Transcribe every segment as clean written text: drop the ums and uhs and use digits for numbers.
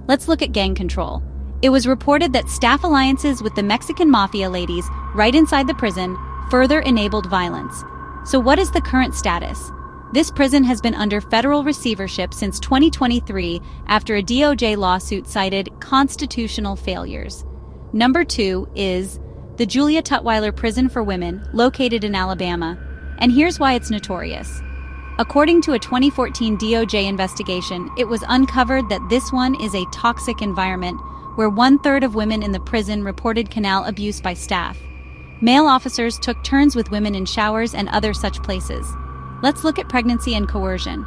Let's look at gang control. It was reported that staff alliances with the Mexican mafia ladies right inside the prison further enabled violence. So what is the current status? This prison has been under federal receivership since 2023 after a DOJ lawsuit cited constitutional failures. Number 2 is the Julia Tutwiler Prison for Women, located in Alabama. And here's why it's notorious. According to a 2014 DOJ investigation, it was uncovered that this one is a toxic environment where 1/3 of women in the prison reported canal abuse by staff. Male officers took turns with women in showers and other such places. Let's look at pregnancy and coercion.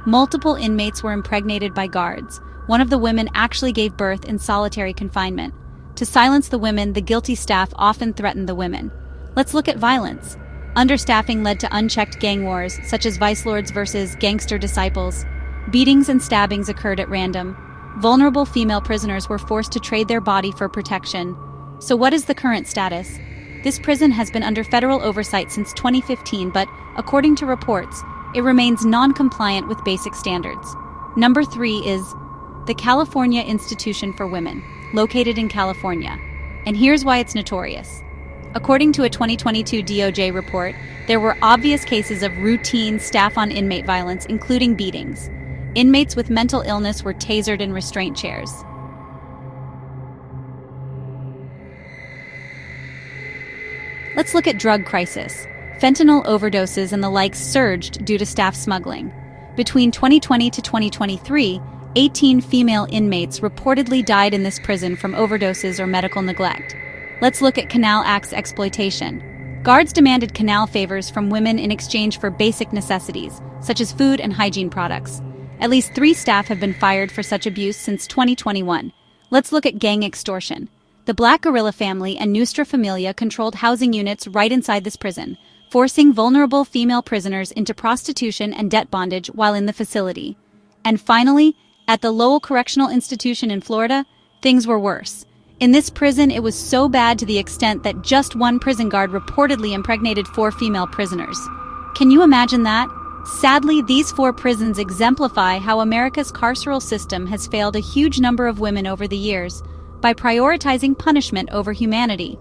Multiple inmates were impregnated by guards. One of the women actually gave birth in solitary confinement. To silence the women, the guilty staff often threatened the women. Let's look at violence. Understaffing led to unchecked gang wars, such as vice lords versus gangster disciples. Beatings and stabbings occurred at random. Vulnerable female prisoners were forced to trade their body for protection. So what is the current status? This prison has been under federal oversight since 2015, but, according to reports, it remains non-compliant with basic standards. Number 3 is the California Institution for Women, located in California. And here's why it's notorious. According to a 2022 DOJ report, there were obvious cases of routine staff-on-inmate violence, including beatings. Inmates with mental illness were tasered in restraint chairs. Let's look at drug crisis. Fentanyl overdoses and the like surged due to staff smuggling. Between 2020 to 2023, 18 female inmates reportedly died in this prison from overdoses or medical neglect. Let's look at Canal Act's exploitation. Guards demanded canal favors from women in exchange for basic necessities, such as food and hygiene products. At least 3 staff have been fired for such abuse since 2021. Let's look at gang extortion. The Black Guerrilla family and Nostra Familia controlled housing units right inside this prison, forcing vulnerable female prisoners into prostitution and debt bondage while in the facility. And finally, at the Lowell Correctional Institution in Florida, things were worse. In this prison, it was so bad to the extent that just one prison guard reportedly impregnated 4 female prisoners. Can you imagine that? Sadly, these 4 prisons exemplify how America's carceral system has failed a huge number of women over the years by prioritizing punishment over humanity.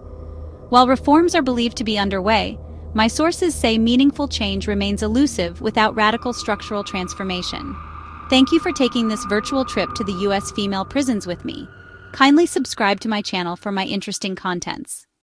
While reforms are believed to be underway, my sources say meaningful change remains elusive without radical structural transformation. Thank you for taking this virtual trip to the U.S. female prisons with me. Kindly subscribe to my channel for my interesting contents.